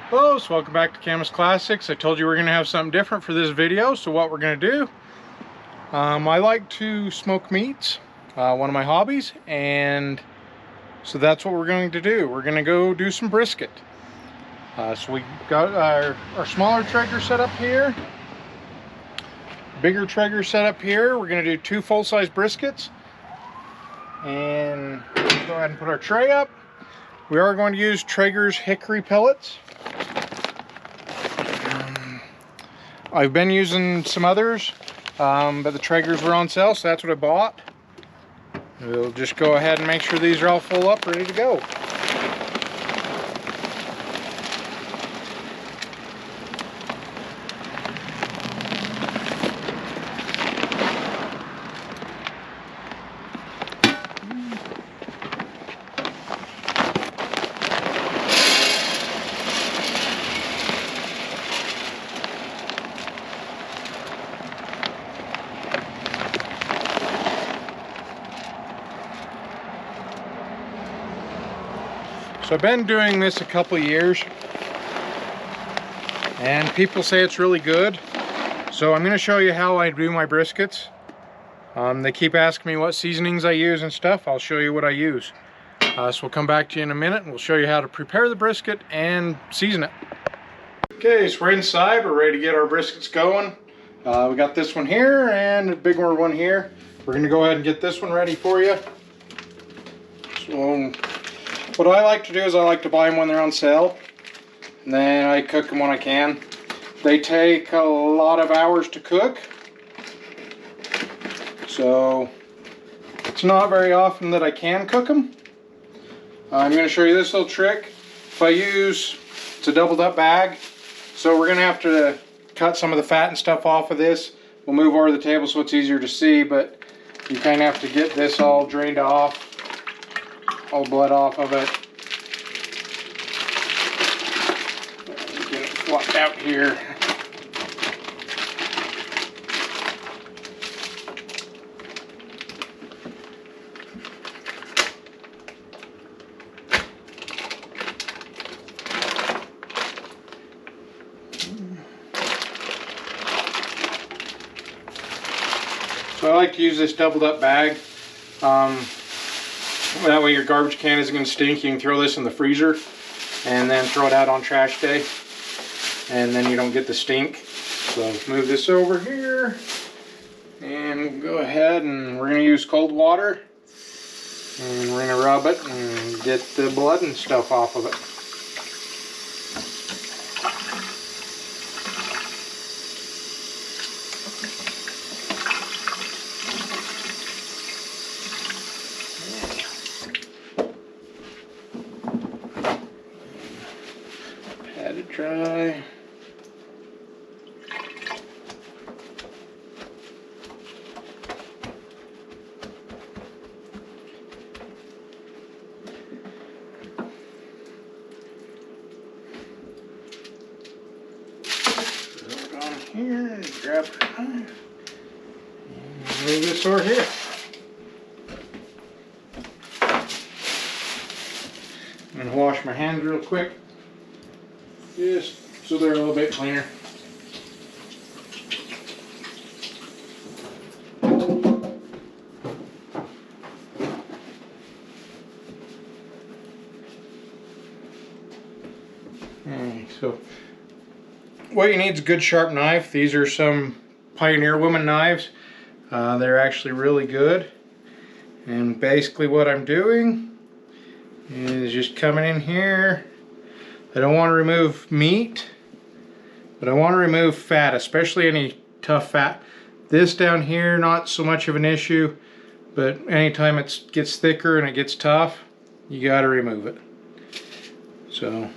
Hello, so welcome back to Camus Classics. I told you we're going to have something different for this video, so what we're going to do, I like to smoke meats, one of my hobbies, and so that's what we're going to do. We're going to go do some brisket. So we got our smaller Traeger set up here, bigger Traeger set up here. We're going to do 2 full-size briskets, and go ahead and put our tray up. We are going to use Traeger's hickory pellets. I've been using some others, but the Traegers were on sale, so that's what I bought. We'll just go ahead and make sure these are all full up, ready to go. So I've been doing this a couple years, and people say it's really good. So I'm going to show you how I do my briskets. They keep asking me what seasonings I use and stuff. I'll show you what I use. So we'll come back to you in a minute and we'll show you how to prepare the brisket and season it. Okay, so we're inside. We're ready to get our briskets going. We got this one here and a bigger one here. We're going to go ahead and get this one ready for you. So what I like to do is I like to buy them when they're on sale, and then I cook them when I can. They take a lot of hours to cook, so it's not very often that I can cook them. I'm going to show you this little trick. If I use, it's a doubled up bag, so we're going to have to cut some of the fat and stuff off of this. We'll move over the table so it's easier to see, but you kind of have to get this all drained off. All blood off of it. Get it fluffed out here. So I like to use this doubled up bag. That way your garbage can isn't going to stink. You can throw this in the freezer and then throw it out on trash day, and then you don't get the stink. So move this over here, and we'll go ahead and we're going to use cold water, and we're going to rub it and get the blood and stuff off of it. Dry. Put it on here and grab a knife and move this over here. I'm going to wash my hands real quick, just so they're a little bit cleaner. So what you need is a good sharp knife. These are some Pioneer Woman knives. They're actually really good. And basically what I'm doing is just coming in here. I don't want to remove meat, but I want to remove fat, especially any tough fat. This down here, not so much of an issue, but anytime it gets thicker and it gets tough, you got to remove it. So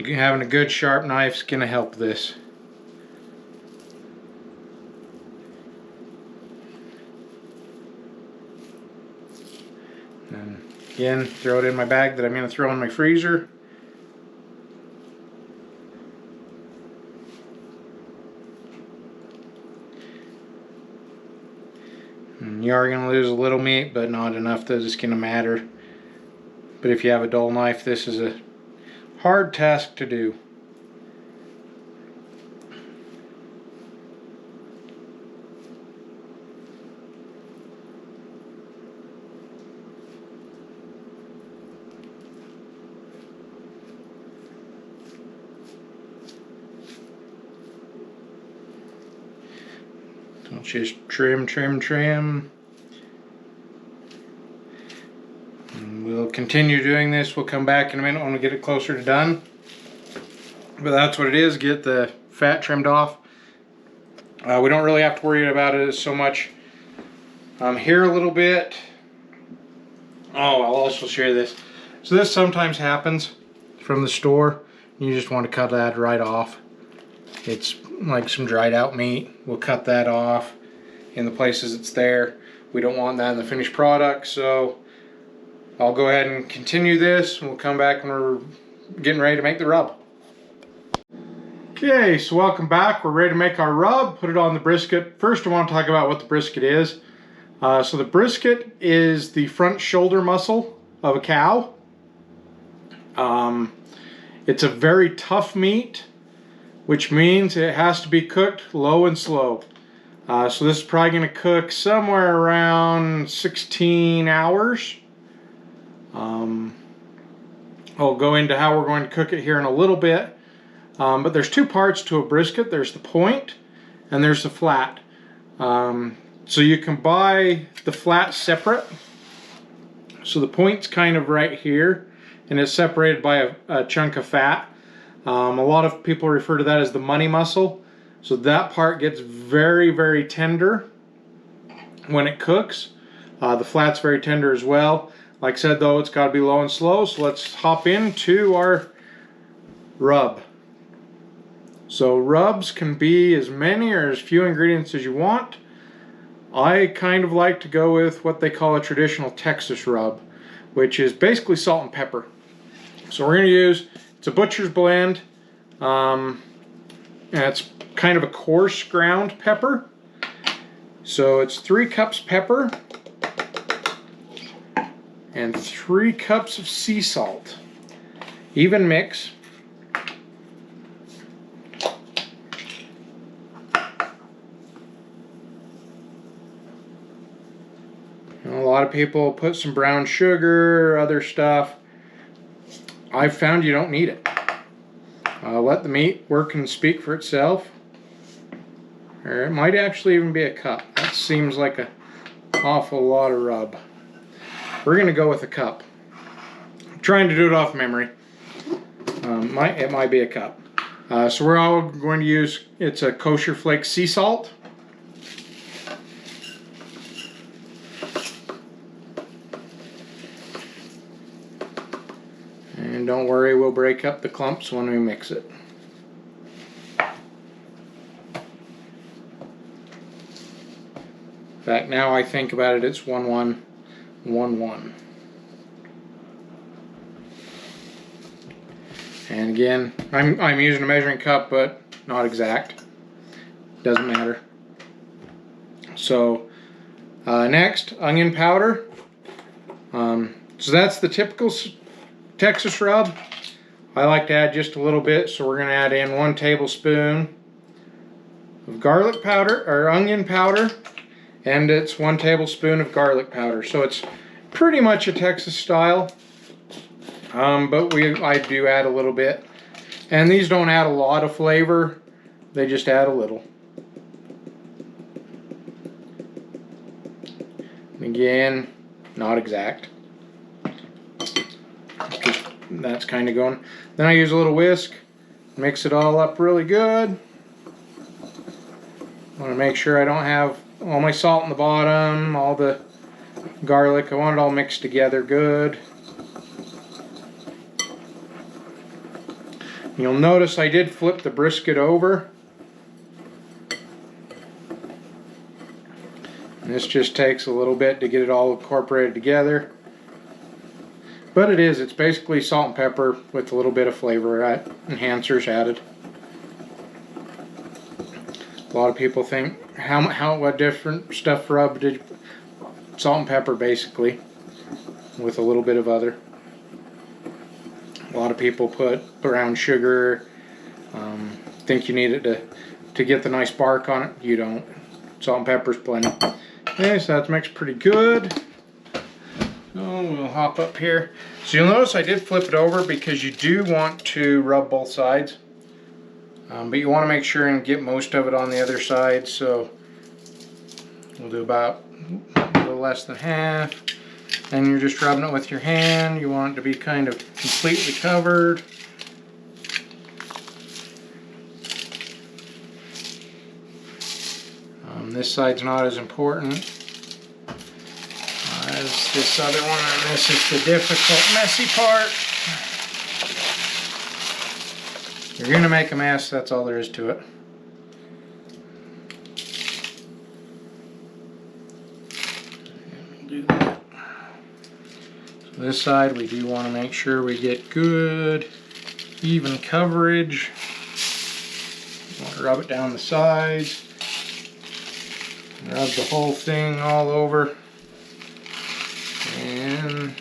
having a good sharp knife is going to help this. And again, throw it in my bag that I'm going to throw in my freezer. You are going to lose a little meat, but not enough that it's going to matter. But if you have a dull knife, this is a hard task to do. So just trim, trim, trim. And we'll continue doing this. We'll come back in a minute when we get it closer to done. But that's what it is. Get the fat trimmed off. We don't really have to worry about it so much. Here a little bit. Oh, I'll also share this. So this sometimes happens from the store. You just want to cut that right off. It's like some dried out meat. We'll cut that off in the places it's there. We don't want that in the finished product, so I'll go ahead and continue this. We'll come back when we're getting ready to make the rub. Okay, so welcome back. We're ready to make our rub, put it on the brisket. First I want to talk about what the brisket is. So the brisket is the front shoulder muscle of a cow. It's a very tough meat, which means it has to be cooked low and slow. So this is probably going to cook somewhere around 16 hours. I'll go into how we're going to cook it here in a little bit. But there's two parts to a brisket. There's the point and there's the flat. So you can buy the flat separate. So the point's kind of right here and it's separated by a chunk of fat. A lot of people refer to that as the money muscle. So that part gets very, very tender when it cooks. The flat's very tender as well. Like I said though, it's got to be low and slow. So let's hop into our rub. So rubs can be as many or as few ingredients as you want. I kind of like to go with what they call a traditional Texas rub, which is basically salt and pepper. So we're going to use, it's a butcher's blend, and it's kind of a coarse ground pepper. So it's 3 cups pepper and 3 cups of sea salt. Even mix. A lot of people put some brown sugar, other stuff. I've found you don't need it. Let the meat work and speak for itself. Or it might actually even be a cup. That seems like an awful lot of rub. We're going to go with a cup. I'm trying to do it off memory. It might be a cup. So we're all going to use, it's a kosher flake sea salt. And don't worry, we'll break up the clumps when we mix it. In fact, now I think about it, it's 1-1, 1-1. And again, I'm using a measuring cup, but not exact. Doesn't matter. So next, onion powder. So that's the typical Texas rub. I like to add just a little bit, so we're going to add in 1 tablespoon of garlic powder or onion powder, and it's 1 tablespoon of garlic powder. So it's pretty much a Texas style, but I do add a little bit. And these don't add a lot of flavor, they just add a little. Again, not exact. That's kind of going. Then I use a little whisk, mix it all up really good. I want to make sure I don't have all my salt in the bottom, all the garlic. I want it all mixed together good. You'll notice I did flip the brisket over. And this just takes a little bit to get it all incorporated together. But it's basically salt and pepper with a little bit of flavor enhancers added. A lot of people think, what different stuff rub did you... salt and pepper basically, with a little bit of other. A lot of people put brown sugar, think you need it to get the nice bark on it. You don't. Salt and pepper's plenty. Okay, so that's mixed pretty good. So we'll hop up here. So you'll notice I did flip it over because you do want to rub both sides. But you want to make sure and get most of it on the other side. So we'll do about a little less than half. And you're just rubbing it with your hand. You want it to be kind of completely covered. This side's not as important as this other one, and this is the difficult, messy part. You're gonna make a mess, that's all there is to it. Do that. So this side, we do want to make sure we get good, even coverage. You want to rub it down the sides. Rub the whole thing all over, and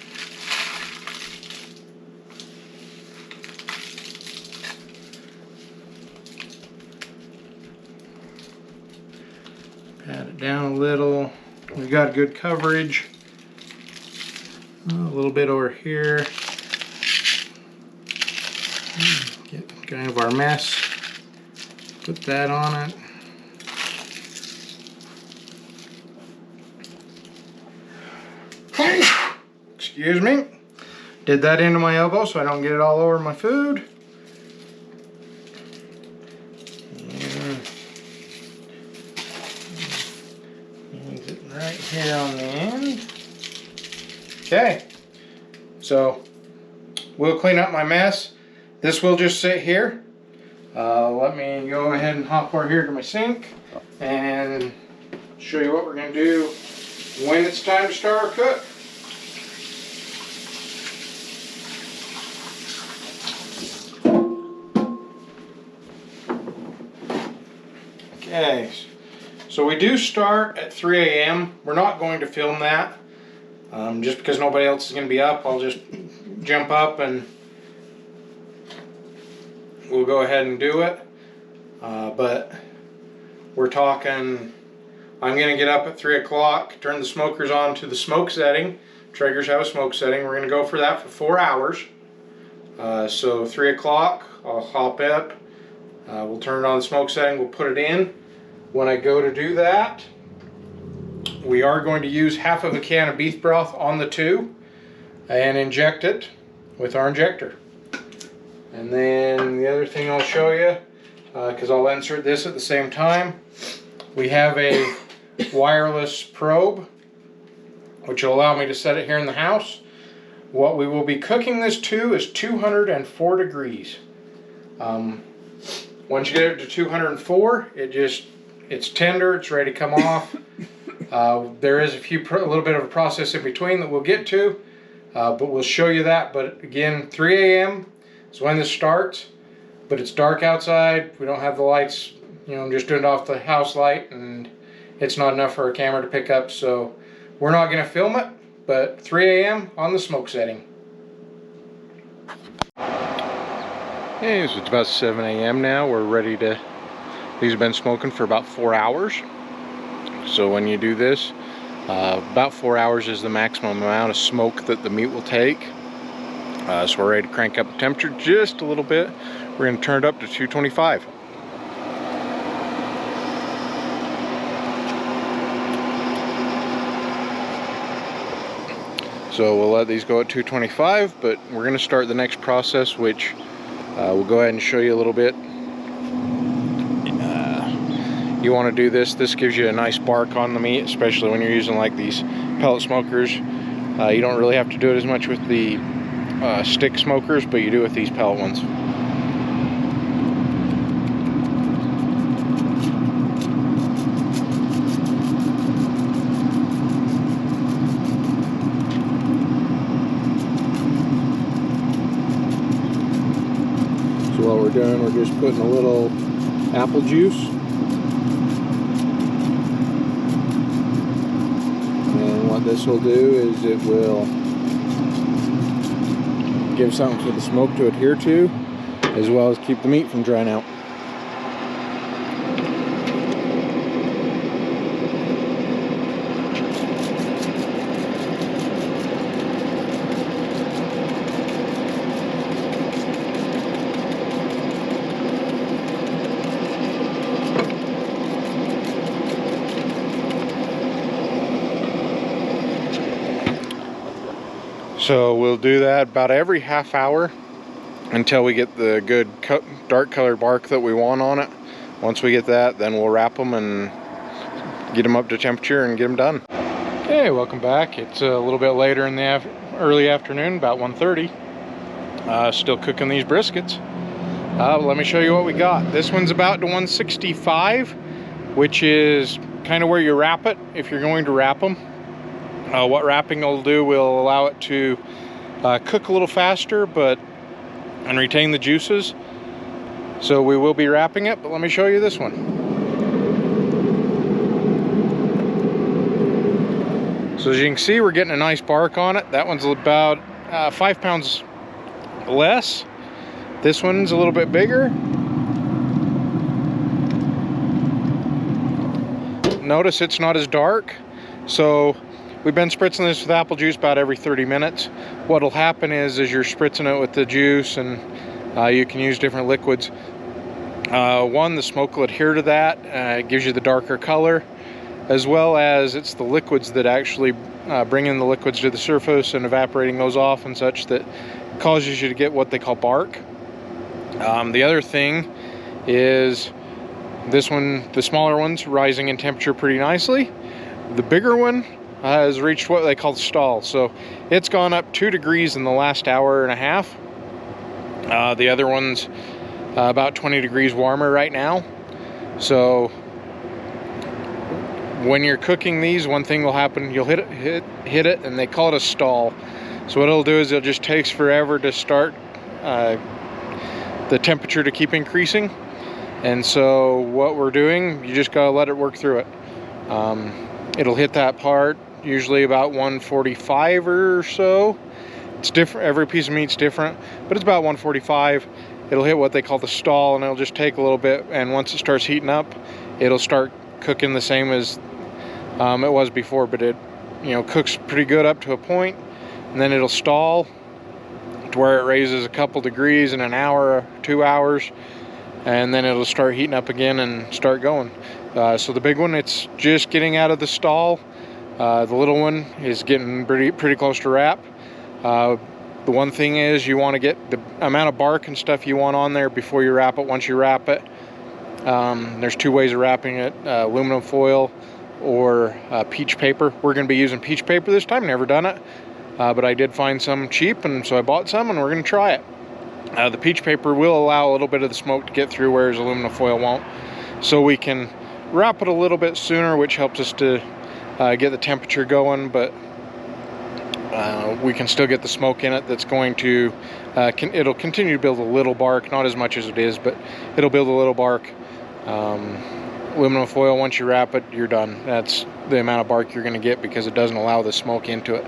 pat it down a little. We got good coverage. A little bit over here. Get kind of our mess. Put that on it. Excuse me. Did that into my elbow so I don't get it all over my food. Use it right here on the end. Okay. So we'll clean up my mess. This will just sit here. Let me go ahead and hop over here to my sink and show you what we're going to do when it's time to start our cook. Okay, so we do start at 3 a.m. We're not going to film that just because nobody else is going to be up. I'll just jump up and we'll go ahead and do it. But we're talking, I'm going to get up at 3 o'clock, turn the smokers on to the smoke setting. Traegers have a smoke setting. We're going to go for that for 4 hours. So 3 o'clock, I'll hop up. We'll turn it on the smoke setting. We'll put it in. When I go to do that, we are going to use half of a can of beef broth on the 2 and inject it with our injector. And then the other thing I'll show you, because I'll insert this at the same time, we have a wireless probe which will allow me to set it here in the house. What we will be cooking this to is 204 degrees. Once you get it to 204, it's tender, it's ready to come off. There is a little bit of a process in between that we'll get to, but we'll show you that. But again, 3 a.m. is when this starts, but it's dark outside. We don't have the lights, I'm just doing it off the house light, and it's not enough for our camera to pick up, so we're not going to film it, but 3 a.m. on the smoke setting. Hey, so it's about 7 a.m. now. We're ready to, these have been smoking for about 4 hours. So when you do this, about 4 hours is the maximum amount of smoke that the meat will take. So we're ready to crank up the temperature just a little bit. We're going to turn it up to 225. So we'll let these go at 225, but we're going to start the next process, which we'll go ahead and show you a little bit. You want to do this. This gives you a nice bark on the meat, especially when you're using like these pellet smokers. You don't really have to do it as much with the stick smokers, but you do with these pellet ones. So what we're doing, we're just putting a little apple juice this will do is it will give something for the smoke to adhere to, as well as keep the meat from drying out. So we'll do that about every half hour until we get the good dark colored bark that we want on it. Once we get that, then we'll wrap them and get them up to temperature and get them done. Okay, welcome back. It's a little bit later in the early afternoon, about 1:30. Still cooking these briskets. Let me show you what we got. This one's about to 165, which is kind of where you wrap it if you're going to wrap them. What wrapping will do will allow it to cook a little faster and retain the juices. So we will be wrapping it, but let me show you this one. So as you can see, we're getting a nice bark on it. That one's about 5 pounds less. This one's a little bit bigger. Notice it's not as dark. So we've been spritzing this with apple juice about every 30 minutes. What'll happen is as you're spritzing it with the juice, and you can use different liquids. One, the smoke will adhere to that. It gives you the darker color, as well as it's the liquids that actually bring in the liquids to the surface and evaporating those off and such that causes you to get what they call bark. The other thing is this one, the smaller one's rising in temperature pretty nicely. The bigger one has reached what they call the stall. So it's gone up 2 degrees in the last hour and a half. The other one's about 20 degrees warmer right now. So when you're cooking these, one thing will happen, you'll hit it, and they call it a stall. So what it'll do is it just takes forever to start the temperature to keep increasing. And so what we're doing, you just gotta let it work through it. It'll hit that part usually about 145 or so. It's different, every piece of meat's different, but it's about 145. It'll hit what they call the stall, and it'll just take a little bit, and once it starts heating up, it'll start cooking the same as it was before, but it cooks pretty good up to a point, and then it'll stall to where it raises a couple degrees in an hour, 2 hours, and then it'll start heating up again and start going. So the big one, it's just getting out of the stall. The little one is getting pretty close to wrap. The one thing is you want to get the amount of bark and stuff you want on there before you wrap it. Once you wrap it, there's 2 ways of wrapping it, aluminum foil or peach paper. We're going to be using peach paper this time, never done it, but I did find some cheap, and so I bought some, and we're going to try it. The peach paper will allow a little bit of the smoke to get through, whereas aluminum foil won't. So we can wrap it a little bit sooner, which helps us to get the temperature going, but we can still get the smoke in it that's going to, it'll continue to build a little bark, not as much as it is, but it'll build a little bark. Aluminum foil, once you wrap it, you're done. That's the amount of bark you're going to get because it doesn't allow the smoke into it.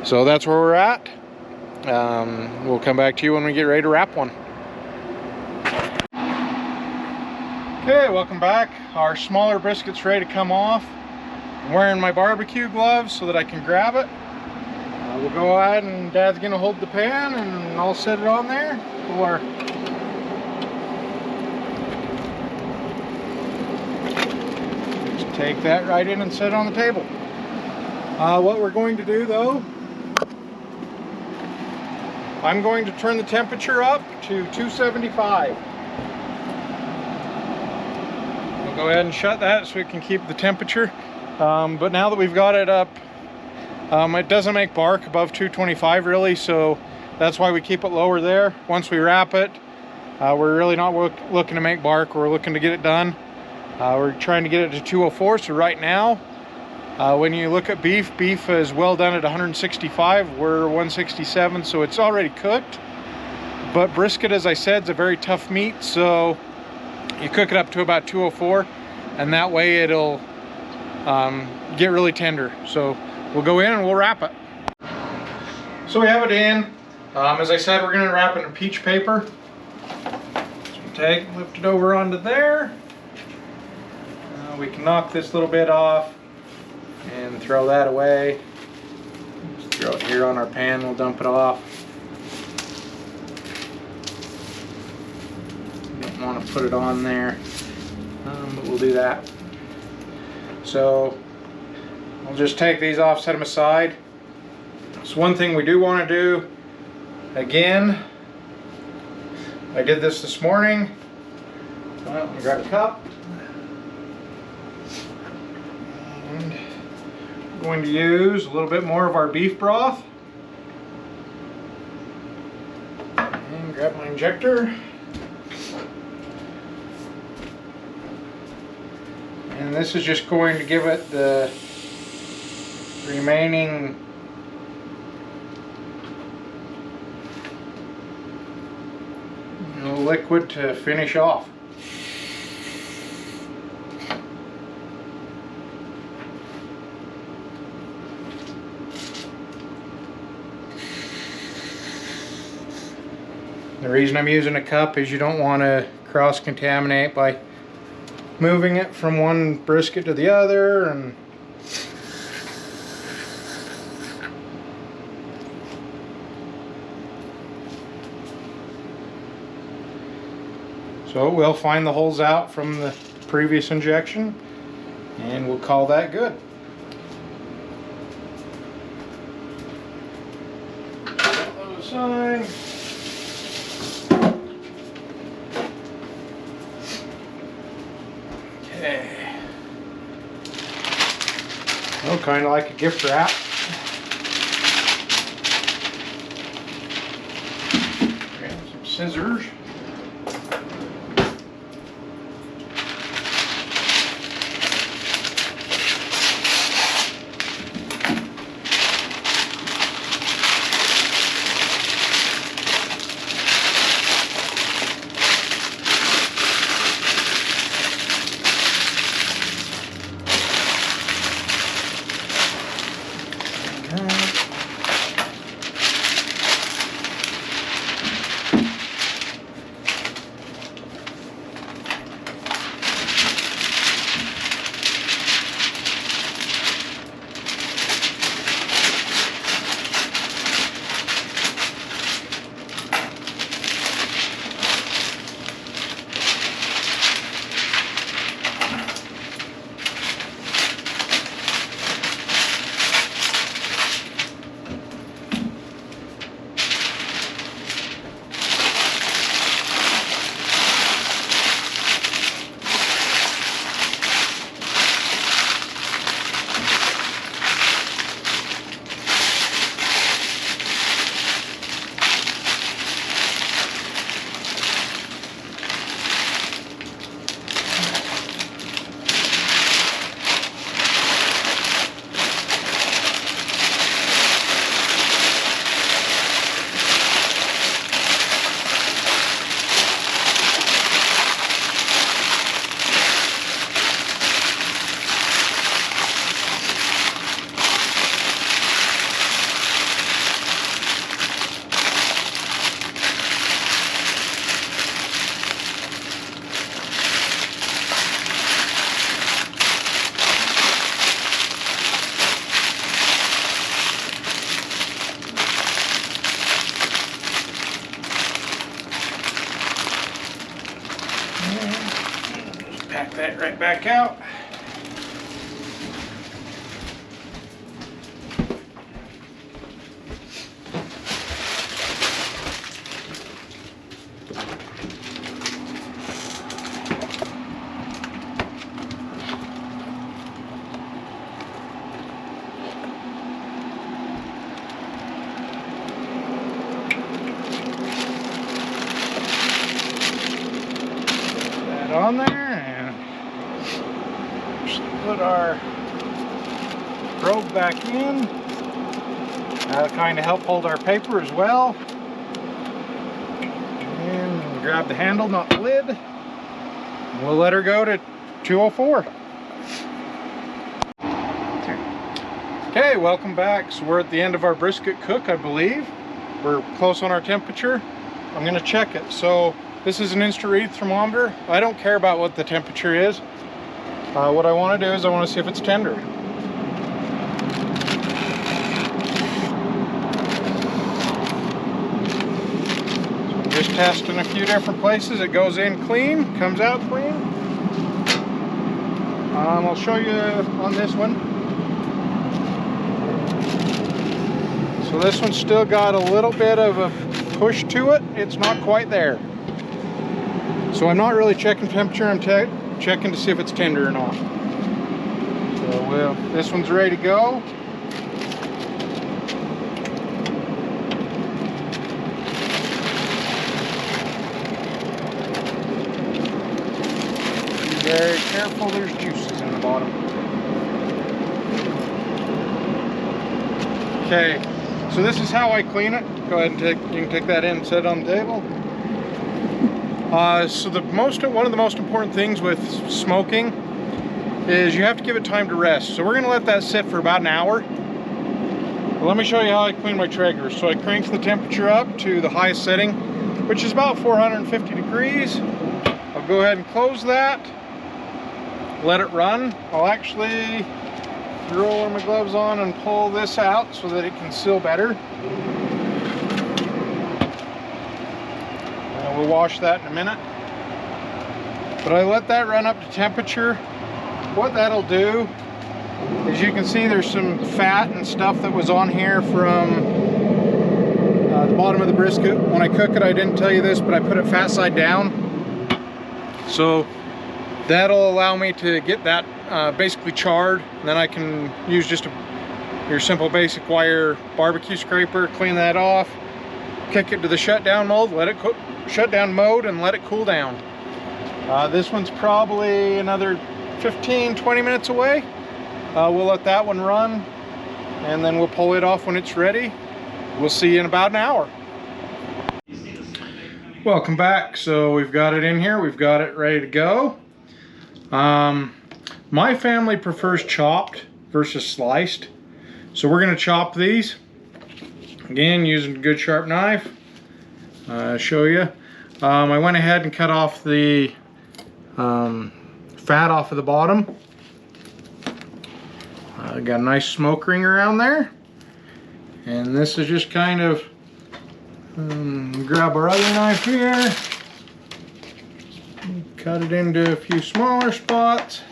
So that's where we're at. We'll come back to you when we get ready to wrap one. Okay, welcome back. Our smaller brisket's ready to come off. I'm wearing my barbecue gloves so that I can grab it. We'll go ahead, and Dad's gonna hold the pan, and I'll set it on there. Or just take that right in and set it on the table. What we're going to do though, I'm going to turn the temperature up to 275. We'll go ahead and shut that so we can keep the temperature. But now that we've got it up, it doesn't make bark above 225 really, so that's why we keep it lower there. Once we wrap it, we're really not looking to make bark, we're looking to get it done. We're trying to get it to 204, so right now, when you look at beef is well done at 165, we're 167, so it's already cooked. But brisket, as I said, is a very tough meat, so you cook it up to about 204, and that way it'll get really tender. So we'll go in and we'll wrap it. So we have it in. As I said, we're going to wrap it in peach paper. So lift it over onto there. We can knock this little bit off and throw that away. Just throw it here on our pan, we'll dump it off. Don't want to put it on there, but we'll do that. So I'll just take these off, set them aside. So one thing we do want to do, again, I did this morning. Well, grab a cup. And I'm going to use a little bit more of our beef broth. And grab my injector. And this is just going to give it the remaining liquid to finish off. The reason I'm using a cup is you don't want to cross-contaminate by moving it from one brisket to the other, and so we'll find the holes out from the previous injection and we'll call that good. Set those aside. Okay. Oh, kind of like a gift wrap. Grab some scissors. Pack that right back out. On there and just put our probe back in. That'll kind of help hold our paper as well. And grab the handle, not the lid. And we'll let her go to 204. Okay, welcome back. So we're at the end of our brisket cook, I believe. We're close on our temperature. I'm gonna check it. So this is an instant read thermometer. I don't care about what the temperature is. What I want to do is I want to see if it's tender. So I'm just testing a few different places. It goes in clean, comes out clean. I'll show you on this one. So this one's still got a little bit of a push to it. It's not quite there. So I'm not really checking temperature, I'm checking to see if it's tender or not. So this one's ready to go. Be very careful, there's juices in the bottom. Okay. So this is how I clean it. Go ahead and you can take that in and set it on the table. So one of the most important things with smoking is you have to give it time to rest. So we're gonna let that sit for about an hour. But let me show you how I clean my Traeger. So I crank the temperature up to the highest setting, which is about 450 degrees. I'll go ahead and close that, let it run. I'll actually throw my gloves on and pull this out so that it can seal better. And we'll wash that in a minute. But I let that run up to temperature. What that'll do is you can see there's some fat and stuff that was on here from the bottom of the brisket. When I cook it, I didn't tell you this, but I put it fat side down. So that'll allow me to get that basically charred, and then I can use just your simple basic wire barbecue scraper, clean that off, kick it to the shutdown mode, let it shutdown mode, and let it cool down. This one's probably another 15-20 minutes away. We'll let that one run, and then we'll pull it off when it's ready. We'll see you in about an hour. Welcome back. So we've got it in here, we've got it ready to go. My family prefers chopped versus sliced, so we're going to chop these again using a good sharp knife. Show you. I went ahead and cut off the fat off of the bottom. Got a nice smoke ring around there, and this is just kind of grab our other knife here, cut it into a few smaller spots.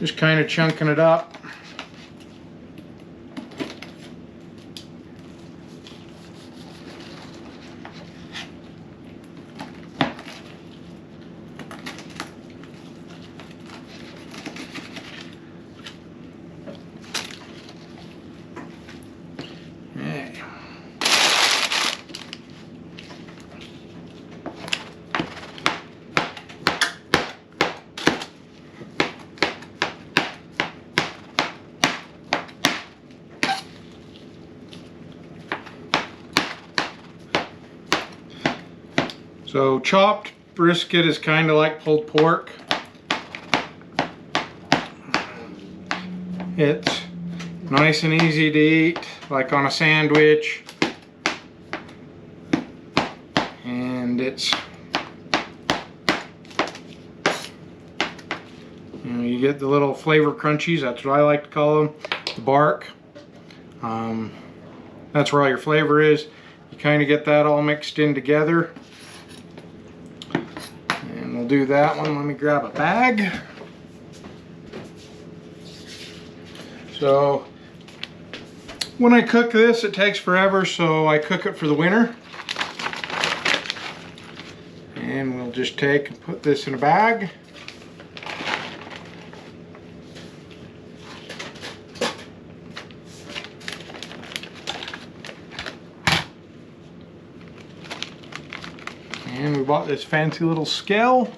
Just kind of chunking it up. So chopped brisket is kind of like pulled pork. It's nice and easy to eat, like on a sandwich. And it's, you get the little flavor crunchies, that's what I like to call them, the bark. That's where all your flavor is. You kind of get that all mixed in together. We'll do that one. Let me grab a bag. So when I cook this, it takes forever, so I cook it for the winter. And we'll just take and put this in a bag. And we bought this fancy little scale.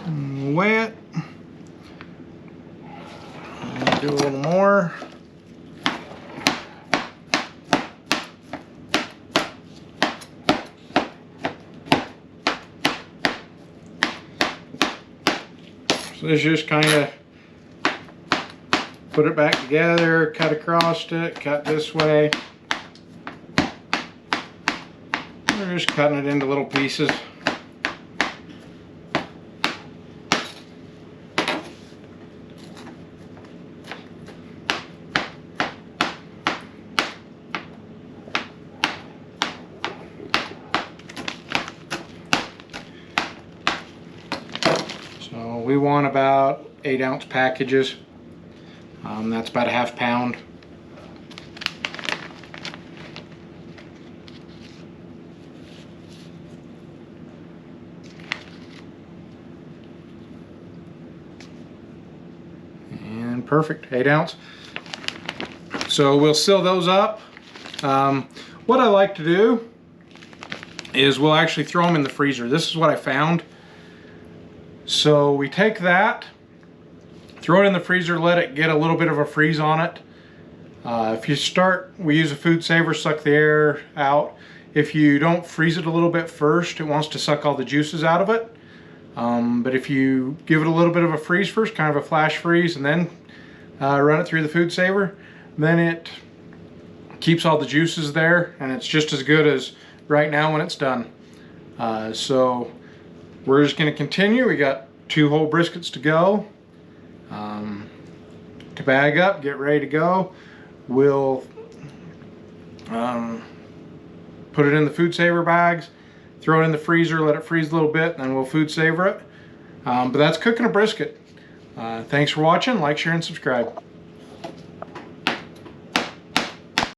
And we'll weigh it. And do a little more. So this just kind of put it back together, cut across it, cut this way. We're just cutting it into little pieces. So we want about 8-ounce packages. That's about a half pound. And perfect, 8-ounce. So we'll seal those up. What I like to do is we'll actually throw them in the freezer. This is what I found. So we take that, throw it in the freezer, let it get a little bit of a freeze on it. If you start, we use a food saver, suck the air out. If you don't freeze it a little bit first, it wants to suck all the juices out of it. But if you give it a little bit of a freeze first, kind of a flash freeze, and then run it through the food saver, then it keeps all the juices there, and it's just as good as right now when it's done. So we're just going to continue. We got 2 whole briskets to go. To bag up, get ready to go. We'll put it in the food saver bags, throw it in the freezer, let it freeze a little bit, and then we'll food saver it. But that's cooking a brisket. Thanks for watching. Like, share, and subscribe.